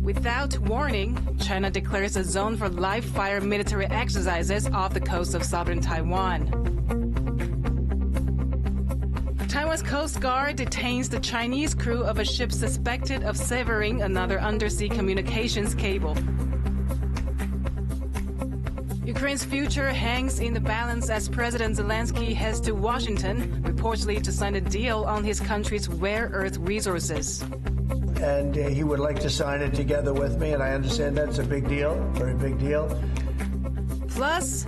Without warning, China declares a zone for live-fire military exercises off the coast of southern Taiwan. Taiwan's Coast Guard detains the Chinese crew of a ship suspected of severing another undersea communications cable. Ukraine's future hangs in the balance as President Zelensky heads to Washington, reportedly to sign a deal on his country's rare earth resources. And he would like to sign it together with me, and I understand that's a big deal, very big deal. Plus,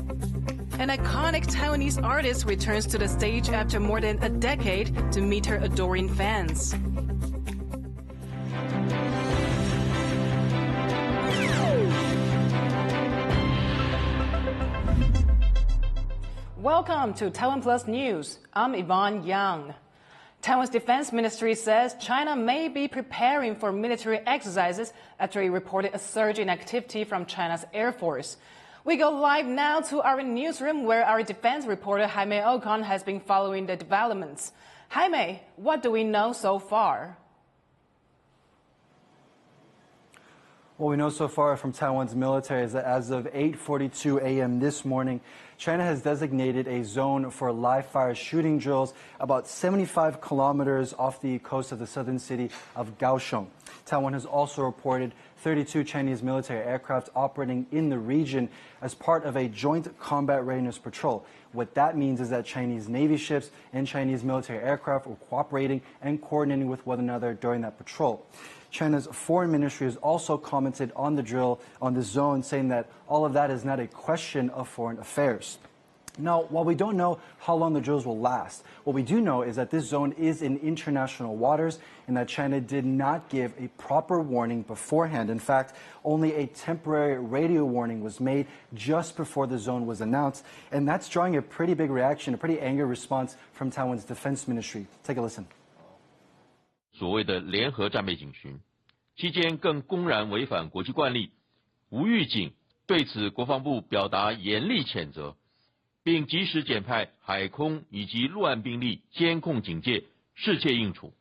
an iconic Taiwanese artist returns to the stage after more than a decade to meet her adoring fans. Welcome to TaiwanPlus News. I'm Yvonne Yang. Taiwan's defense ministry says China may be preparing for military exercises after it reported a surge in activity from China's Air Force. We go live now to our newsroom where our defense reporter Jaime Ocon has been following the developments. Jaime, what do we know so far? What we know so far from Taiwan's military is that as of 8:42 a.m. this morning, China has designated a zone for live-fire shooting drills about 75 kilometers off the coast of the southern city of Kaohsiung. Taiwan has also reported 32 Chinese military aircraft operating in the region as part of a joint combat readiness patrol. What that means is that Chinese Navy ships and Chinese military aircraft were cooperating and coordinating with one another during that patrol. China's foreign ministry has also commented on the drill on this zone, saying that all of that is not a question of foreign affairs. Now, while we don't know how long the drills will last, what we do know is that this zone is in international waters and that China did not give a proper warning beforehand. In fact, only a temporary radio warning was made just before the zone was announced, and that's drawing a pretty big reaction, a pretty angry response from Taiwan's defense ministry. Take a listen. 所谓的联合战备警巡，期间更公然违反国际惯例，无预警，对此国防部表达严厉谴责，并及时检派海空以及陆岸兵力监控警戒，适切应处。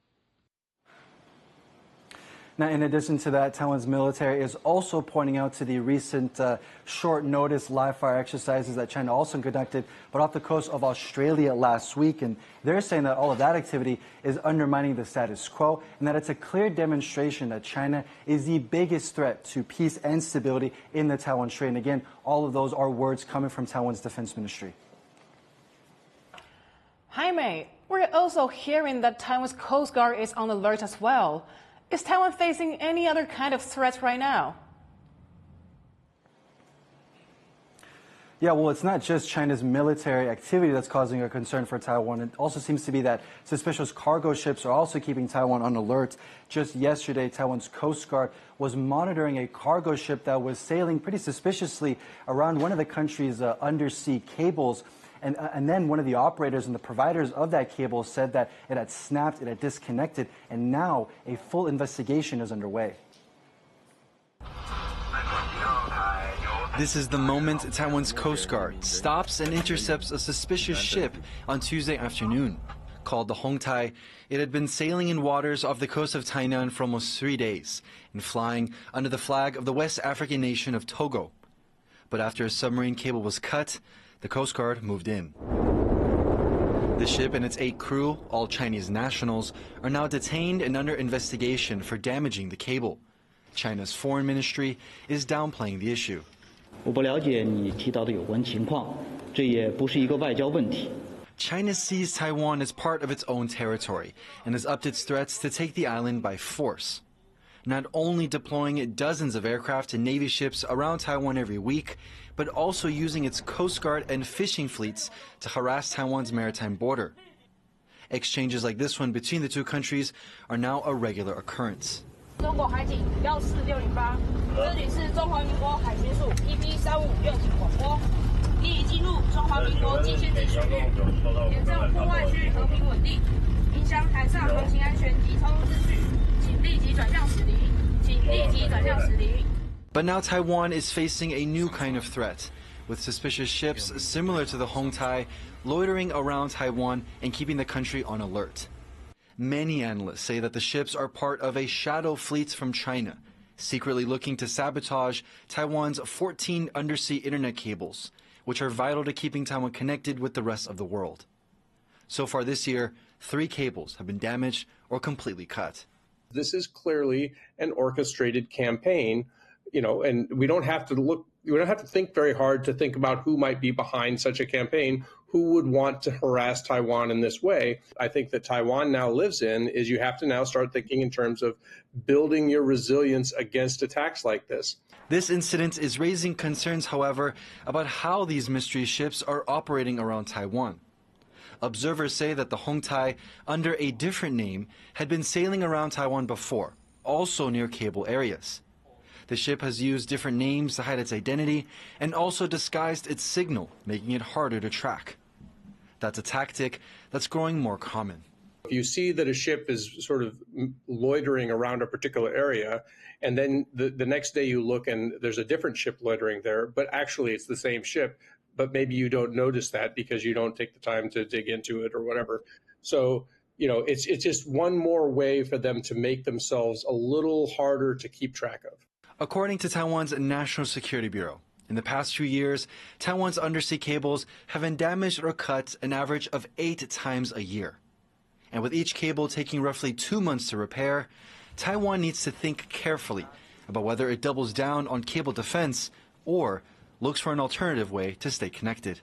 Now, in addition to that, Taiwan's military is also pointing out to the recent short-notice live-fire exercises that China also conducted, but off the coast of Australia last week. And they're saying that all of that activity is undermining the status quo and that it's a clear demonstration that China is the biggest threat to peace and stability in the Taiwan Strait. And again, all of those are words coming from Taiwan's defense ministry. Jaime, we're also hearing that Taiwan's Coast Guard is on alert as well. Is Taiwan facing any other kind of threats right now? Yeah, well, it's not just China's military activity that's causing a concern for Taiwan. It also seems to be that suspicious cargo ships are also keeping Taiwan on alert. Just yesterday, Taiwan's Coast Guard was monitoring a cargo ship that was sailing pretty suspiciously around one of the country's undersea cables. And then one of the operators and the providers of that cable said that it had snapped, it had disconnected, and now a full investigation is underway. This is the moment Taiwan's Coast Guard stops and intercepts a suspicious ship on Tuesday afternoon. Called the Hongtai, it had been sailing in waters off the coast of Tainan for almost 3 days and flying under the flag of the West African nation of Togo. But after a submarine cable was cut, the Coast Guard moved in. The ship and its 8 crew, all Chinese nationals, are now detained and under investigation for damaging the cable. China's foreign ministry is downplaying the issue. 我不了解你提到的有关情况，这也不是一个外交问题。 China sees Taiwan as part of its own territory and has upped its threats to take the island by force. Not only deploying dozens of aircraft and Navy ships around Taiwan every week, but also using its Coast Guard and fishing fleets to harass Taiwan's maritime border. Exchanges like this one between the two countries are now a regular occurrence. 中国海警14608，这里是中华民国海巡署 PP356警广播，你已进入中华民国境限地区域，严重破坏区域和平稳定，影响海上航行安全及操作秩序，请立即转向驶离，请立即转向驶离。 But now Taiwan is facing a new kind of threat, with suspicious ships similar to the Hongtai loitering around Taiwan and keeping the country on alert. Many analysts say that the ships are part of a shadow fleet from China, secretly looking to sabotage Taiwan's 14 undersea internet cables, which are vital to keeping Taiwan connected with the rest of the world. So far this year, 3 cables have been damaged or completely cut. This is clearly an orchestrated campaign, and we don't have to think very hard to think about who might be behind such a campaign, who would want to harass Taiwan in this way. I think that Taiwan now lives in is you have to now start thinking in terms of building your resilience against attacks like this. This incident is raising concerns, however, about how these mystery ships are operating around Taiwan. Observers say that the Hongtai, under a different name, had been sailing around Taiwan before, also near cable areas. The ship has used different names to hide its identity and also disguised its signal, making it harder to track. That's a tactic that's growing more common. If you see that a ship is sort of loitering around a particular area, and then the next day you look and there's a different ship loitering there, but actually it's the same ship, but maybe you don't notice that because you don't take the time to dig into it or whatever. So, it's just one more way for them to make themselves a little harder to keep track of. According to Taiwan's National Security Bureau, in the past few years, Taiwan's undersea cables have been damaged or cut an average of 8 times a year. And with each cable taking roughly 2 months to repair, Taiwan needs to think carefully about whether it doubles down on cable defense or looks for an alternative way to stay connected.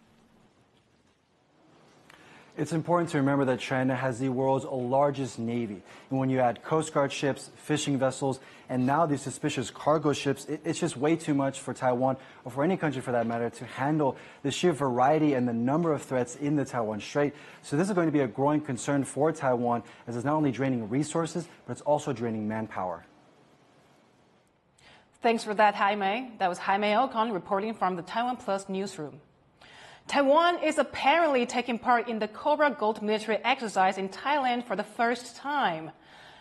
It's important to remember that China has the world's largest navy. And when you add Coast Guard ships, fishing vessels, and now these suspicious cargo ships, it's just way too much for Taiwan, or for any country for that matter, to handle the sheer variety and the number of threats in the Taiwan Strait. So this is going to be a growing concern for Taiwan, as it's not only draining resources, but it's also draining manpower. Thanks for that, Jaime. That was Jaime Ocon reporting from the TaiwanPlus newsroom. Taiwan is apparently taking part in the Cobra Gold military exercise in Thailand for the first time.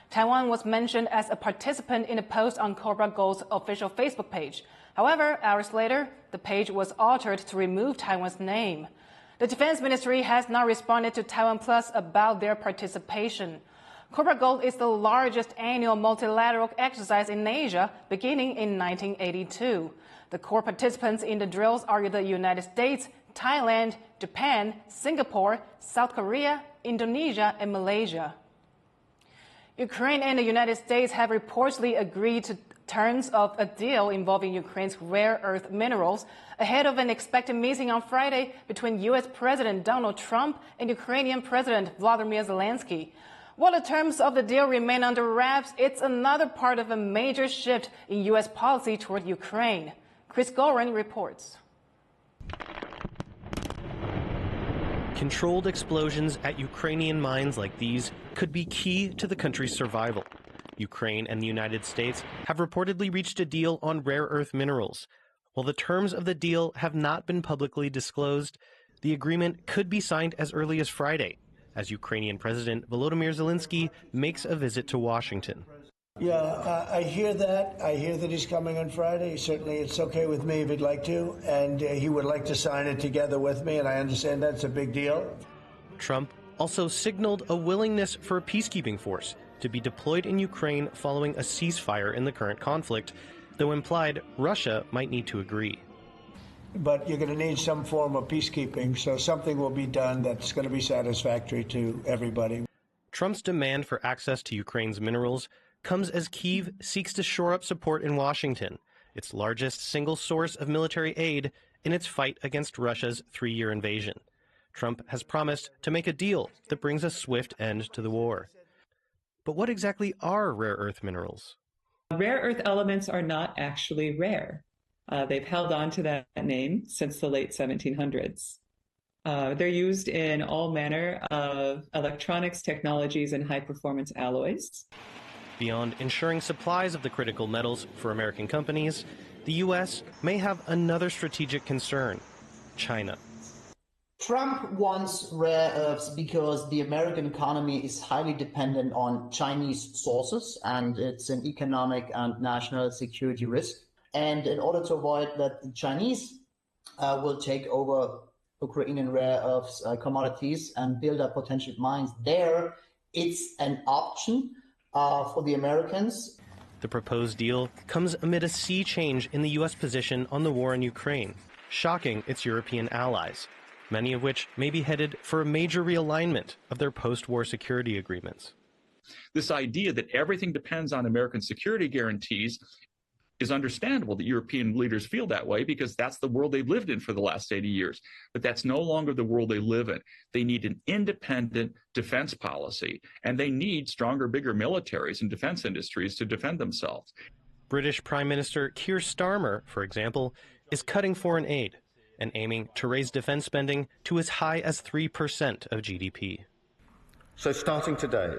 Taiwan was mentioned as a participant in a post on Cobra Gold's official Facebook page. However, hours later, the page was altered to remove Taiwan's name. The Defense Ministry has not responded to TaiwanPlus about their participation. Cobra Gold is the largest annual multilateral exercise in Asia, beginning in 1982. The core participants in the drills are the United States, Thailand, Japan, Singapore, South Korea, Indonesia, and Malaysia. Ukraine and the United States have reportedly agreed to terms of a deal involving Ukraine's rare earth minerals ahead of an expected meeting on Friday between U.S. President Donald Trump and Ukrainian President Volodymyr Zelensky. While the terms of the deal remain under wraps, it's another part of a major shift in U.S. policy toward Ukraine. Chris Gorin reports. Controlled explosions at Ukrainian mines like these could be key to the country's survival. Ukraine and the United States have reportedly reached a deal on rare earth minerals. While the terms of the deal have not been publicly disclosed, the agreement could be signed as early as Friday, as Ukrainian President Volodymyr Zelensky makes a visit to Washington. Yeah, I hear that. I hear that he's coming on Friday. Certainly, it's okay with me if he'd like to, and he would like to sign it together with me, and I understand that's a big deal. Trump also signaled a willingness for a peacekeeping force to be deployed in Ukraine following a ceasefire in the current conflict, though implied Russia might need to agree. But you're going to need some form of peacekeeping, so something will be done that's going to be satisfactory to everybody. Trump's demand for access to Ukraine's minerals comes as Kyiv seeks to shore up support in Washington, its largest single source of military aid, in its fight against Russia's 3-year invasion. Trump has promised to make a deal that brings a swift end to the war. But what exactly are rare earth minerals? Rare earth elements are not actually rare. They've held on to that name since the late 1700s. They're used in all manner of electronics, technologies, and high-performance alloys. Beyond ensuring supplies of the critical metals for American companies, the U.S. may have another strategic concern: China. Trump wants rare earths because the American economy is highly dependent on Chinese sources, and it's an economic and national security risk. And in order to avoid that the Chinese will take over Ukrainian rare earths commodities and build up potential mines there, it's an option for the Americans. The proposed deal comes amid a sea change in the U.S. position on the war in Ukraine, shocking its European allies, many of which may be headed for a major realignment of their post-war security agreements. This idea that everything depends on American security guarantees is understandable that European leaders feel that way because that's the world they've lived in for the last 80 years. But that's no longer the world they live in. They need an independent defense policy, and they need stronger, bigger militaries and defense industries to defend themselves. British Prime Minister Keir Starmer, for example, is cutting foreign aid and aiming to raise defense spending to as high as 3% of GDP. So starting today,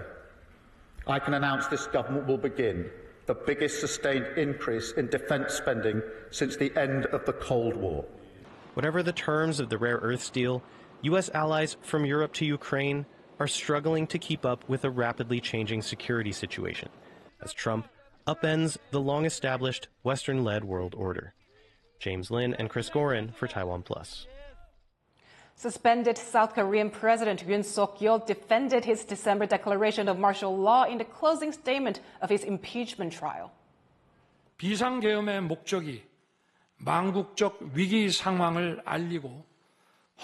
I can announce this government will begin the biggest sustained increase in defense spending since the end of the Cold War. Whatever the terms of the rare earths deal, U.S. allies from Europe to Ukraine are struggling to keep up with a rapidly changing security situation as Trump upends the long-established Western-led world order. James Lin and Chris Gorin for TaiwanPlus. Suspended South Korean President Yoon Suk-yeol defended his December declaration of martial law in the closing statement of his impeachment trial. 비상계엄의 목적이 망국적 위기 상황을 알리고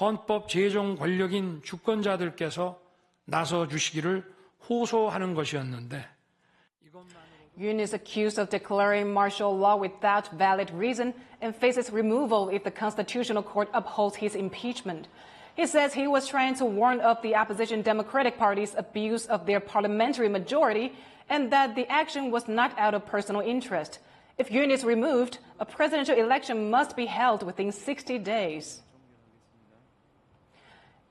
헌법 제정 권력인 주권자들께서 나서 주시기를 호소하는 것이었는데 Yoon is accused of declaring martial law without valid reason and faces removal if the Constitutional Court upholds his impeachment. He says he was trying to warn of the opposition Democratic Party's abuse of their parliamentary majority and that the action was not out of personal interest. If Yoon is removed, a presidential election must be held within 60 days.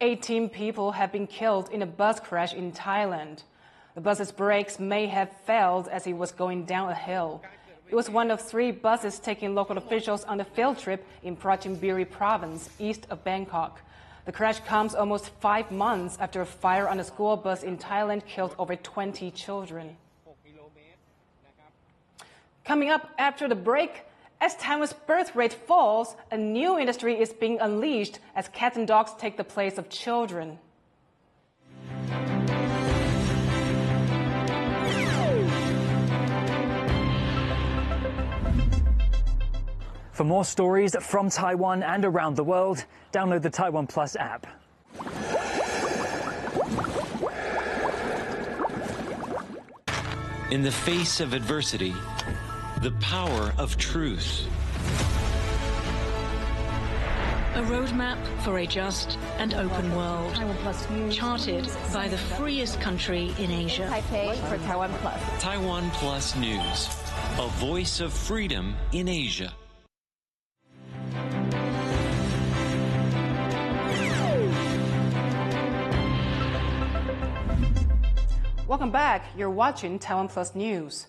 18 people have been killed in a bus crash in Thailand. The bus's brakes may have failed as it was going down a hill. It was one of 3 buses taking local officials on a field trip in Prachinburi province, east of Bangkok. The crash comes almost 5 months after a fire on a school bus in Thailand killed over 20 children. Coming up after the break, as Taiwan's birth rate falls, a new industry is being unleashed as cats and dogs take the place of children. For more stories from Taiwan and around the world, download the TaiwanPlus app. In the face of adversity, the power of truth. A roadmap for a just and open world, charted by the freest country in Asia. Taipei for TaiwanPlus. TaiwanPlus News, a voice of freedom in Asia. Welcome back. You're watching TaiwanPlus News.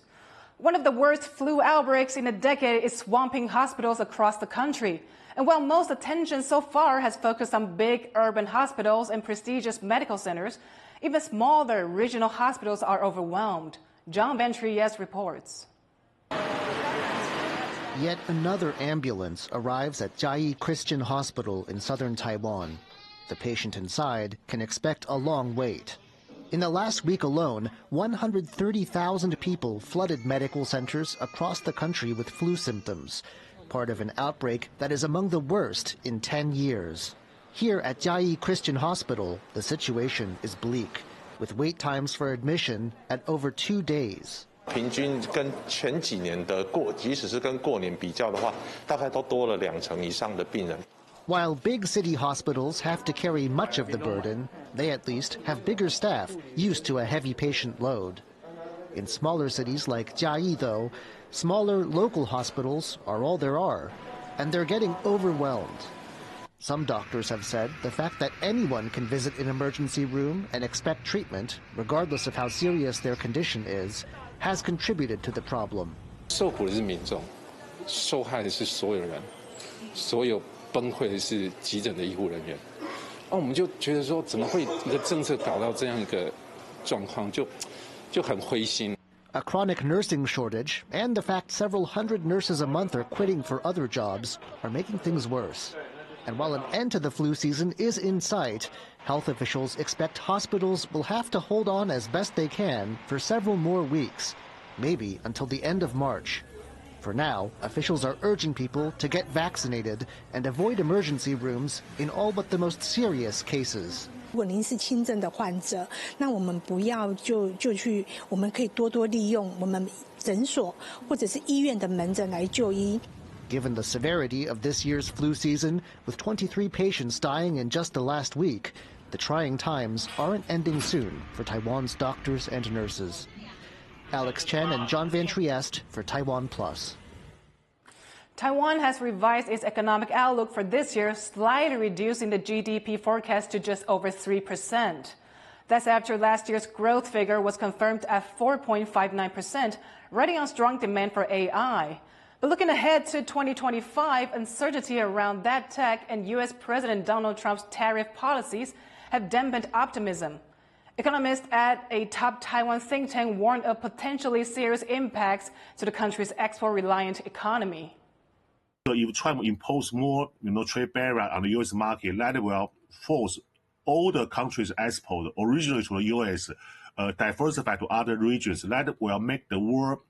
One of the worst flu outbreaks in a decade is swamping hospitals across the country. And while most attention so far has focused on big urban hospitals and prestigious medical centers, even smaller regional hospitals are overwhelmed. John Van Trieste reports. Yet another ambulance arrives at Chiayi Christian Hospital in southern Taiwan. The patient inside can expect a long wait. In the last week alone, 130,000 people flooded medical centers across the country with flu symptoms, part of an outbreak that is among the worst in 10 years. Here at Chiayi Christian Hospital, the situation is bleak, with wait times for admission at over 2 days. 平均跟前几年的即使是跟过年比较的话，大概都多了2成以上的病人。 While big city hospitals have to carry much of the burden, they at least have bigger staff used to a heavy patient load. In smaller cities like Chiayi, though, smaller local hospitals are all there are, and they're getting overwhelmed. Some doctors have said the fact that anyone can visit an emergency room and expect treatment, regardless of how serious their condition is, has contributed to the problem. 受苦的是民众，受害的是所有人，所有 崩溃的是急诊的医护人员，我们就觉得说，怎么会一个政策搞到这样一个状况，就很灰心。 A chronic nursing shortage and the fact several hundred nurses a month are quitting for other jobs are making things worse. And while an end to the flu season is in sight, health officials expect hospitals will have to hold on as best they can for several more weeks, maybe until the end of March. For now, officials are urging people to get vaccinated and avoid emergency rooms in all but the most serious cases. 如果您是轻症的患者，那我们不要就去，我们可以多多利用我们诊所或者是医院的门诊来就医。 Given the severity of this year's flu season, with 23 patients dying in just the last week, the trying times aren't ending soon for Taiwan's doctors and nurses. Alex Chen and John Van Trieste for TaiwanPlus. Taiwan has revised its economic outlook for this year, slightly reducing the GDP forecast to just over 3%. That's after last year's growth figure was confirmed at 4.59%, riding on strong demand for AI. But looking ahead to 2025, uncertainty around that tech and U.S. President Donald Trump's tariff policies have dampened optimism. Economists at a top Taiwan think tank warned of potentially serious impacts to the country's export-reliant economy. So if Trump impose more, trade barrier on the U.S. market, that will force all the countries' export originally to the U.S. Diversify to other regions. That will make the world,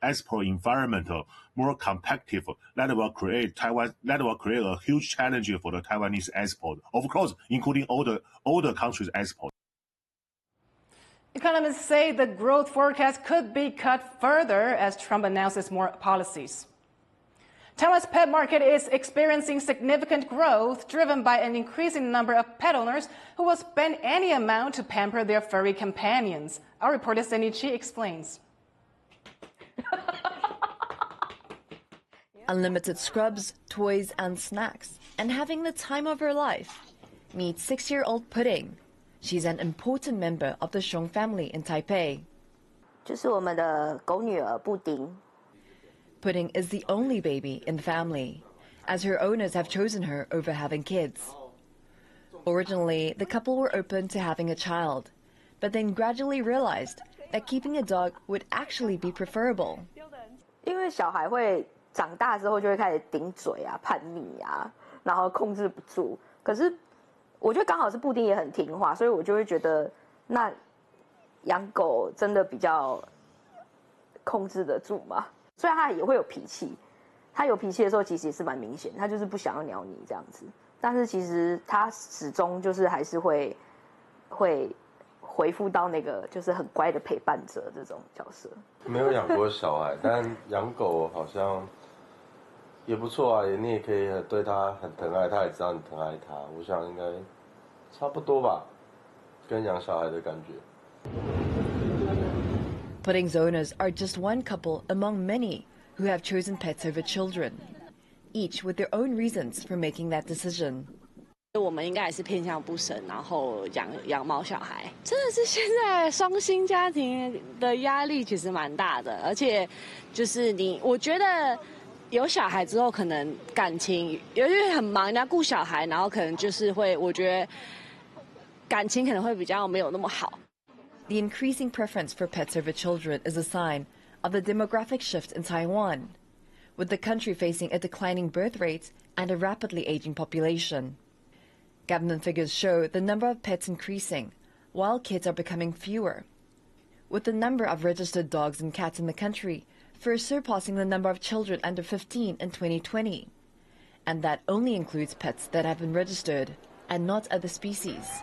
export environment more competitive. That will create a huge challenge for the Taiwanese export. Of course, including all the countries' export. Economists say the growth forecast could be cut further as Trump announces more policies. Taiwan's pet market is experiencing significant growth, driven by an increasing number of pet owners who will spend any amount to pamper their furry companions. Our reporter Cindy Chi explains. Unlimited scrubs, toys, and snacks, and having the time of her life. Meet 6-year-old Pudding. She's an important member of the Xiong family in Taipei. 就是我们的狗女儿布丁。 Pudding is the only baby in the family, as her owners have chosen her over having kids. Originally, the couple were open to having a child, but then gradually realized that keeping a dog would actually be preferable. 因为小孩会长大之后就会开始顶嘴啊、叛逆啊，然后控制不住。可是我觉得刚好是布丁也很听话，所以我就会觉得那养狗真的比较控制得住嘛。 虽然他也会有脾气，他有脾气的时候其实也是蛮明显，他就是不想要鸟你这样子。但是其实他始终就是还是会回复到那个就是很乖的陪伴者这种角色。没有养过小孩，但养狗好像也不错啊，你也可以对它很疼爱，它也知道你疼爱它。我想应该差不多吧，跟养小孩的感觉。 Pudding's owners are just one couple among many who have chosen pets over children, each with their own reasons for making that decision. 我们应该也是偏向不生，然后养猫小孩。真的是现在双薪家庭的压力其实蛮大的，而且就是我觉得有小孩之后，可能感情因为很忙，人家顾小孩，然后可能就是会，我觉得感情可能会比较没有那么好。 The increasing preference for pets over children is a sign of the demographic shift in Taiwan, with the country facing a declining birth rate and a rapidly aging population. Government figures show the number of pets increasing, while kids are becoming fewer, with the number of registered dogs and cats in the country first surpassing the number of children under 15 in 2020. And that only includes pets that have been registered, and not other species.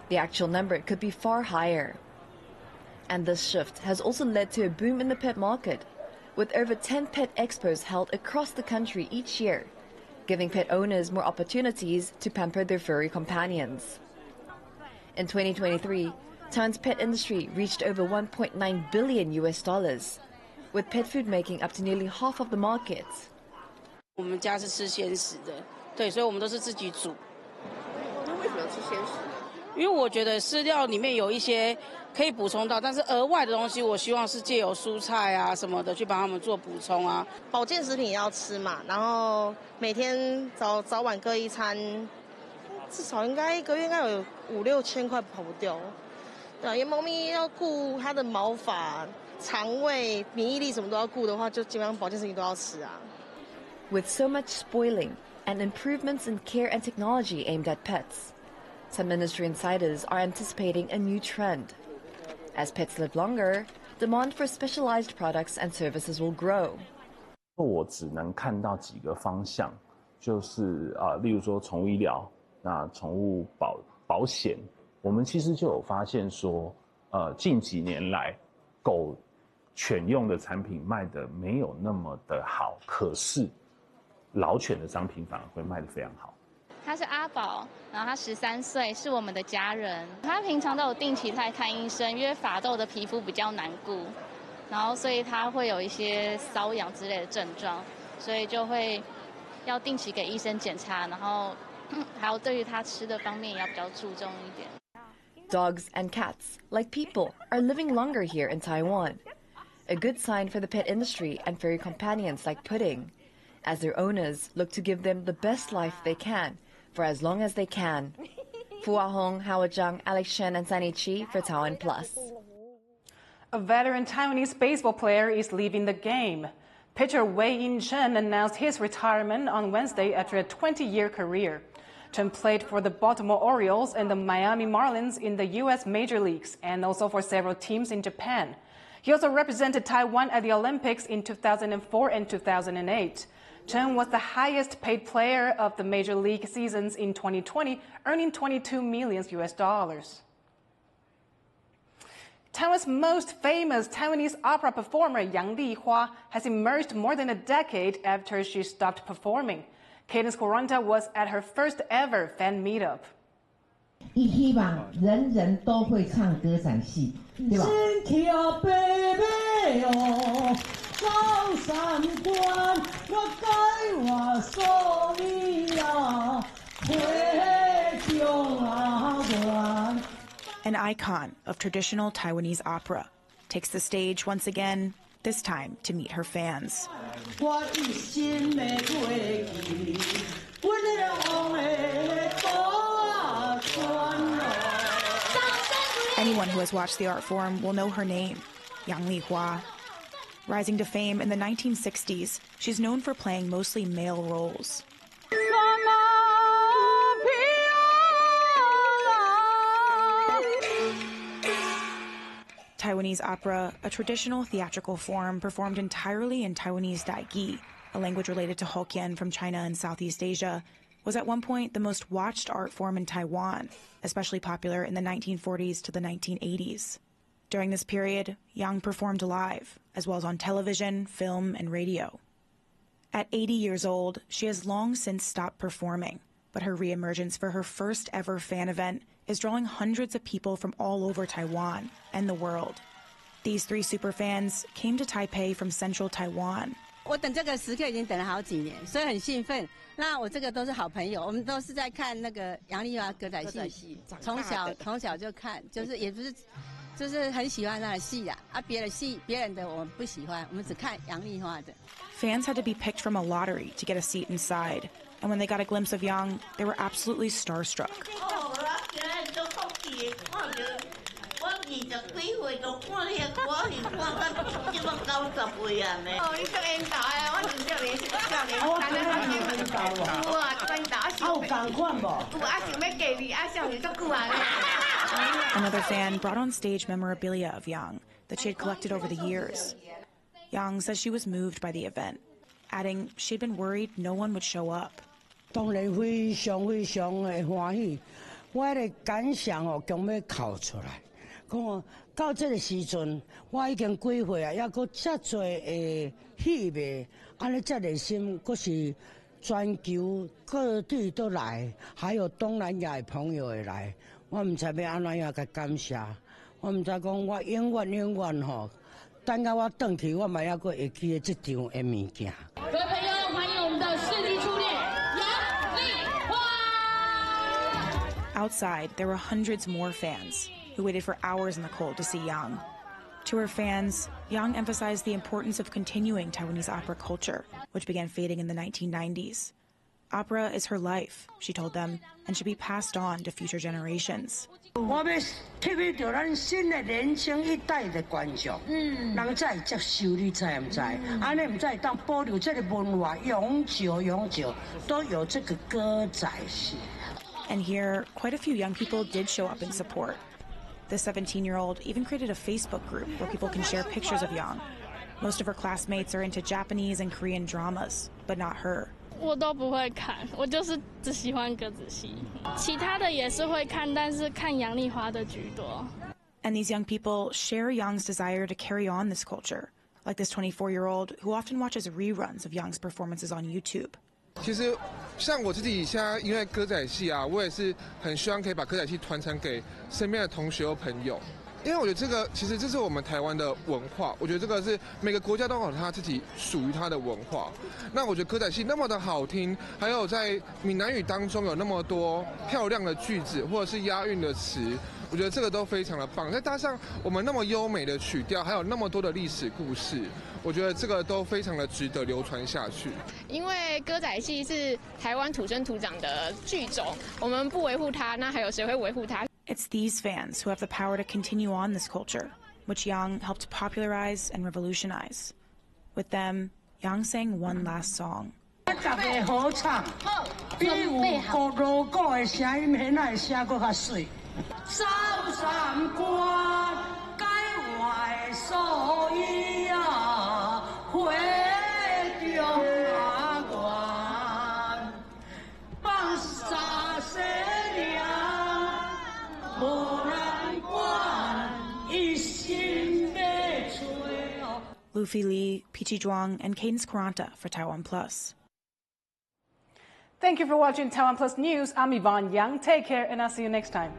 The actual number could be far higher. And this shift has also led to a boom in the pet market, with over 10 pet expos held across the country each year, giving pet owners more opportunities to pamper their furry companions. In 2023, Taiwan's pet industry reached over $1.9 billion, with pet food making up to nearly half of the market. 我们家是吃鲜食的，对，所以我们都是自己煮。那为什么要吃鲜食？ 因为我觉得饲料里面有一些可以补充到，但是额外的东西，我希望是借由蔬菜啊什么的去帮他们做补充啊。保健食品也要吃嘛，然后每天早晚各一餐，至少应该1个月应该有5、6千块跑不掉。对啊，因为猫咪要顾它的毛发、肠胃、免疫力什么都要顾的话，就基本上保健食品都要吃啊。With so much spoiling, and improvements in care and technology aimed at pets. Some industry insiders are anticipating a new trend. As pets live longer, demand for specialized products and services will grow. 我只能看到几个方向，就是例如说宠物医疗，那宠物保险，我们其实就有发现说，近几年来，狗犬用的产品卖的没有那么的好，可是老犬的商品反而会卖得非常好。他是阿宝，然后他13岁，是我们的家人。他平常都有定期在看医生，因为法斗的皮肤比较难顾，然后所以他会有一些瘙痒之类的症状，所以就会要定期给医生检查，然后还有对于他吃的方面也要比较注重一点。Dogs and cats, like people, are living longer here in Taiwan. A good sign for the pet industry and furry companions like Pudding, as their owners look to give them the best life they can for as long as they can. Fu Ahong, Howard Zhang, Alex Shen, and Sunny Chi for TaiwanPlus. A veteran Taiwanese baseball player is leaving the game. Pitcher Wei Yin-chen announced his retirement on Wednesday after a 20-year career. Chen played for the Baltimore Orioles and the Miami Marlins in the U.S. Major Leagues and also for several teams in Japan. He also represented Taiwan at the Olympics in 2004 and 2008. Chen was the highest paid player of the Major League seasons in 2020, earning $22 million. Taiwan's most famous Taiwanese opera performer Yang Lihua has emerged more than a decade after she stopped performing. Cadence Quaranta was at her first ever fan meetup. 希望人人都会唱歌仔戏，对吧？心跳贝贝哦，高山关，我该话说你呀，回中阿关。 An icon of traditional Taiwanese opera takes the stage once again, this time to meet her fans. Anyone who has watched the art form will know her name, Yang Lihua. Rising to fame in the 1960s, she's known for playing mostly male roles. Taiwanese opera, a traditional theatrical form performed entirely in Taiwanese Daigi, a language related to Hokkien from China and Southeast Asia, was at one point the most watched art form in Taiwan, especially popular in the 1940s to the 1980s. During this period, Yang performed live, as well as on television, film, and radio. At 80 years old, she has long since stopped performing, but her reemergence for her first ever fan event is drawing hundreds of people from all over Taiwan and the world. These three superfans came to Taipei from central Taiwan. 我等这个时刻已经等了好几年，所以很兴奋。那我这个都是好朋友，我们都是在看那个杨丽华歌仔戏，从小就看，就是也不是，就是很喜欢她的戏啊。别人的我们不喜欢，我们只看杨丽华的。Fans had to be picked from a lottery to get a seat inside, and when they got a glimpse of Yang, they were absolutely starstruck. Another fan brought on stage memorabilia of Yang that she had collected over the years. Yang says she was moved by the event, adding she'd been worried no one would show up. 当然非常非常的欢喜，我的感想哦，强要哭出来。讲到这个时阵，我已经几岁啊，还阁遮多的戏迷，安尼遮热心，阁是全球各地都来，还有东南亚的朋友会来，我唔知要安怎样甲感谢，我唔知讲我永远吼，等到我转去，我嘛还阁会记得这场的物件。各位朋友，欢迎我们的世纪初恋杨丽花。 Outside, there were hundreds more fans who waited for hours in the cold to see Yang. To her fans, Yang emphasized the importance of continuing Taiwanese opera culture, which began fading in the 1990s. Opera is her life, she told them, and should be passed on to future generations. 我要吸引到咱新的年轻一代的观众，人才接受，你知唔知？安尼唔知当保留这个文化，永久都有这个歌仔戏。And here, quite a few young people did show up in support. The 17-year-old even created a Facebook group where people can share pictures of Yang. Most of her classmates are into Japanese and Korean dramas, but not her. 我都不会看，我就是只喜欢歌仔戏，其他的也是会看，但是看杨丽花的居多。And these young people share Yang's desire to carry on this culture, like this 24-year-old who often watches reruns of Yang's performances on YouTube. 其实，像我自己现在因为歌仔戏啊，我也是很希望可以把歌仔戏传承给身边的同学和朋友。因为我觉得这个其实这是我们台湾的文化，我觉得这个是每个国家都有它自己属于它的文化。那我觉得歌仔戏那么的好听，还有在闽南语当中有那么多漂亮的句子或者是押韵的词，我觉得这个都非常的棒。再加上我们那么优美的曲调，还有那么多的历史故事，我觉得这个都非常的值得流传下去。因为歌仔戏是台湾土生土长的剧种，我们不维护它，那还有谁会维护它？ It's these fans who have the power to continue on this culture, which Yang helped popularize and revolutionize. With them, Yang sang one last song. 大家好唱，比有鼓锣鼓的声音，现在声搁较水。走三关，改换的所以啊，花中阿元，放沙西凉。 Luffy Lee, Pichi Zhuang, and Cadence Karanta for TaiwanPlus. Thank you for watching TaiwanPlus News. I'm Yvonne Yang. Take care, and I'll see you next time.